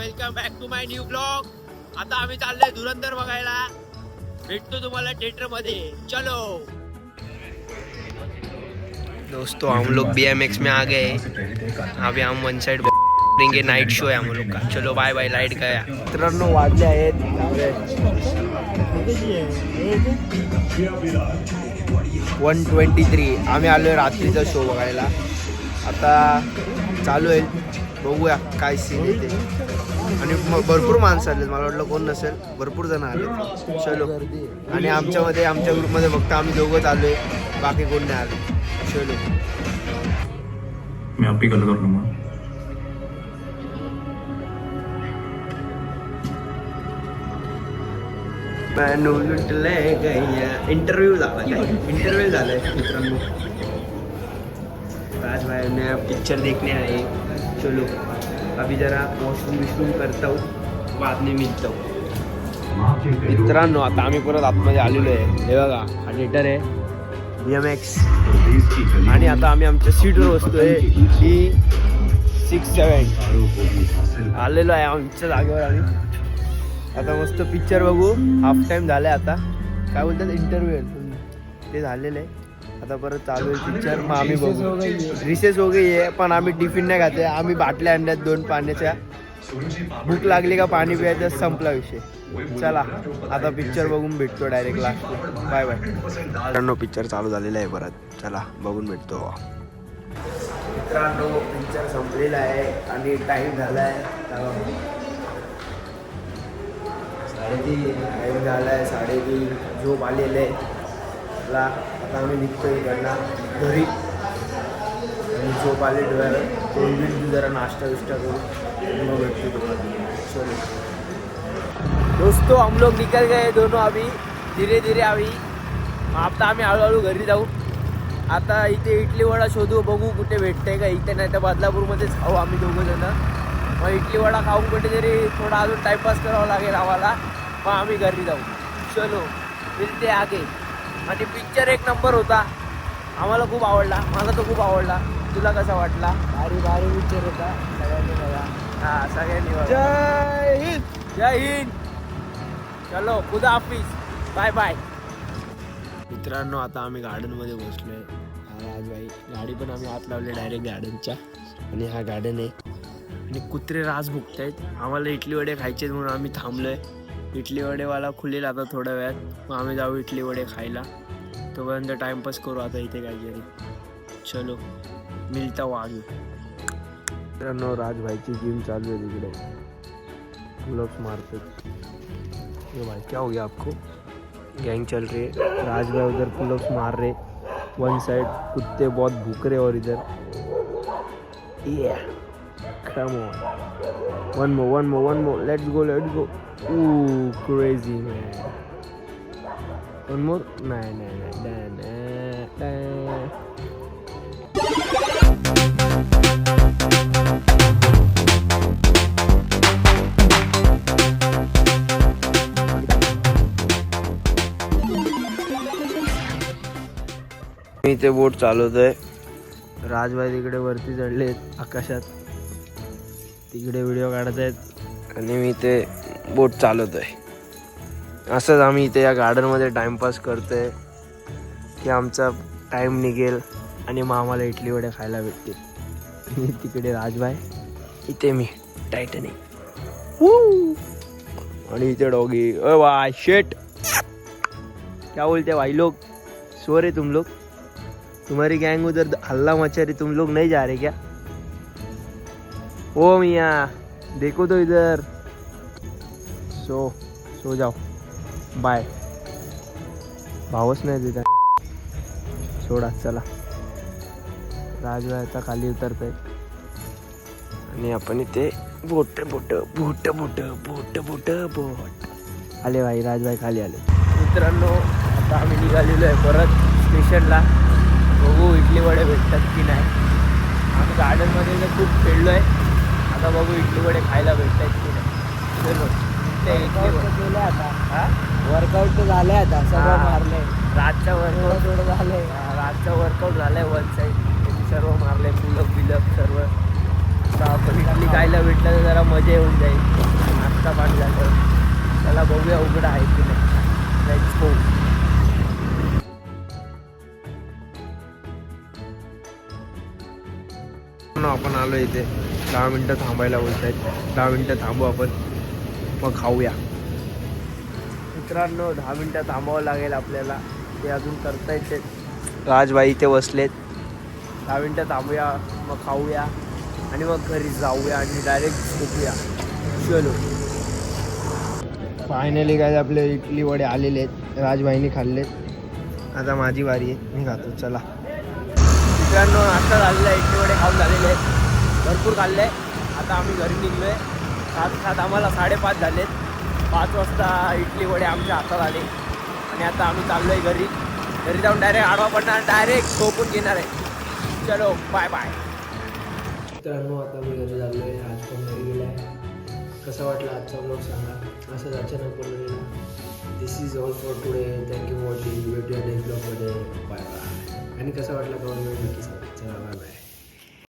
Welcome back to my new blog. आता आम्ही चाललोय धुरंधर बघायला. भेटतो तुम्हाला थिएटर मध्ये. चलो दोस्तों, हम लोग BMX में आ गए. अभी हम वन साइड देंगे. नाइट शो है हम लोग का. चलो बाय बाय. लाईट गया. मित्रांनो वाजले आहेत 1:23. आम्ही आलोय रात्रीचा शो बघायला. आता चालू आहे, बघूया काय सीन आहे ते. आणि भरपूर माणसं आले. मला वाटलं कोण नसेल, भरपूर जण आले. चलो. आणि आमच्या ग्रुपमध्ये फक्त आम्ही दोघंच आलोय, बाकी कोण नाही आले. चलो. मैं आप ही गल कर लूंगा. इंटरव्ह्यू झालाय मित्रांनो. राज भाई ने पिक्चर देखने आए. चलो अभी जरा वॉशरूम करता हूँ, बाद में मिलता हूँ. मित्रांनो आता आम्ही परत आतमध्ये आलेलो आहे. हे बघा हा थिएटर आहे BMX. आणि आता आम्ही आमच्या सीटवर बसतोय. B67 आलेलो आहे आमच्या जागेवर. आम्ही आता मस्त पिक्चर बघू. हाफ टाइम झालाय. आता काय बोलतात इंटरव्ह्यू ते झालेलं आहे. आता परत चालू आहे पिक्चर. मग आम्ही बघू. रिसेस हो गई आहे, पण आम्ही टिफिन नाही खाते. आम्ही बाटल्या आणल्यात 2 पाण्याच्या. भूक लागली का पाणी प्यायचं, संपला विषय. चला आता पिक्चर बघून भेटतो डायरेक्ट लास्ट. बाय बाय मित्रांनो. पिक्चर चालू झालेला आहे परत. चला बघून भेटतो. मित्रांनो पिक्चर संपलेला आहे आणि टाईम झाला आहे 3:30. टाईम झाला आहे 3:30. झोप आलेलं आहे. चला आता आम्ही निघतो इकडनं घरी. आणि झोप आले डोळ्याला. तोंड जरा नाश्ता विष्टा करू, मग भेटतो तुम्हाला. चलो दोस्तों, हम लोग निकल गए दोनों अभी. धीरे धीरे अभी. आता आम्ही हळूहळू घरी जाऊ. आता इथे इडली वडा शोधू, बघू कुठे भेटते का. इथे नाही तर बदलापूरमध्येच खाऊ आम्ही दोघं जण. मग इडली वडा खाऊन कुठेतरी थोडा अजून टाईमपास करावा लागेल आम्हाला. मग आम्ही घरी जाऊ. चलो मिळते आगे. आणि पिक्चर एक नंबर होता. आम्हाला खूप आवडला. मला तो खूप आवडला. तुला कसा वाटला? भारी पिक्चर होता. सगळ्यांनी बघा. हां सगळ्यांनी बघा. जय हिंद. जय हिंद. चलो खुदा हाफिज. Bye bye. मित्रांनो आता आम्ही गार्डनमध्ये बसलोय. राजभाई गाडी पण आम्ही आत लावले डायरेक्ट गार्डनच्या. आणि हा गार्डन आहे. आणि कुत्रे राज भुकतायत. आम्हाला इडली वडे खायचे म्हणून आम्ही थांबलोय. इडली वडेवाला खुलेल आता थोड्या वेळात. मग आम्ही जाऊ इडली वडे खायला. तोपर्यंत टाइमपास करू आता इथे काहीतरी. चलो मिलता हूँ आगे. मित्रांनो राजभाईची जिम चालू आहे तिकडे. पुलअप्स मारते. ये भाई क्या हो गया आपको? गैंग चल रही है. राजभाई उधर पुलअप्स मार रहे. वन साइड कुत्ते बहुत भूख रहे और इधर come on. One more. Let's go. Ooh, crazy man. One more. Nah. मी ते बोट चालवतोय. राजभाई तिकडे वरती चढलेत आकाशात. तिकडे व्हिडिओ काढत आहेत आणि मी ते बोट चालवतोय. असंच आम्ही इथे या गार्डनमध्ये टाइमपास करतोय की आमचा टाइम निघेल आणि मग आम्हाला इडली वडे खायला भेटतील. तिकडे राजभाई, इथे मी टायटनिक. आणि इथे डॉगी. ओ वाह शेट. क्या बोलते भाई लोग? सो रहे तुम लोग? तुम्हारी गैंग उधर हल्ला मचा रही. तुम लोग नहीं जा रहे क्या? ओ मियाँ देखो तो इधर. सो जाओ. बाय. भावच नाही देता. सोडा. चला राजभाई आता खाली उतरत आहे. आणि आपण इथे बोट आले भाई. राजभाई खाली आले. मित्रांनो आता आम्ही निघालेलो आहे परत स्टेशनला. बघू इडली वडे भेटतात की नाही. आम्ही गार्डनमध्ये तर खूप खेळलो आहे. आता बघू इडली वडे खायला भेटतात की नाही. चलो केलं आता. वर्कआउट तर झालंय आता. सगळं मारले. रातचा वर्कआउट झालाय. वन साईड सर्व मारले. पुलअप सर्व. आता आपण इडली खायला भेटलं तर जरा मजा येऊन जाईल. नाश्ता पाणी झालं त्याला बघूया उघडं आहे की नाही. Let's go. आपण आलो इथे 10 मिनटं थांबायला बोलत आहेत. 10 मिनटं थांबू आपण मग खाऊया. मित्रांनो 10 मिनटं थांबावं लागेल आपल्याला. ते अजून करतायत ते. राजबाई इथे बसलेत. 10 मिनटं थांबूया मग खाऊया आणि मग घरी जाऊया आणि डायरेक्ट झोपूया. चलो. फायनली काय आपले इडली वडे आलेले आहेत. राजबाईंनी खाल्लेत. आता माझी वारी आहे. मी खातो. चला मित्रांनो नाश्ता झालेला आहे. इडली वडे खाऊन झालेले आहेत. भरपूर खाल्ले. आता आम्ही घरी निघलो आहे. सात आम्हाला 5:30 झालेत. 5 वाजता इडली वडे आमच्या हातात आले आणि आता आम्ही चाललो आहे घरी. घरी जाऊन डायरेक्ट आडवा पडणार, डायरेक्ट झोपून घेणार आहे. चलो बाय बाय. मित्रांनो आता मी घरी झालो आहे. आज पण घरी गेला आहे. कसा वाटला आजचा ब्लॉग सांगा. असंच अचानक बनवलेला. This is all for today. Thank you for watching. भेटूया नेक्स्ट ब्लॉगमध्ये. Bye bye. आणि कसा वाटला कमेंट नक्की सांगा. चला बाय बाय.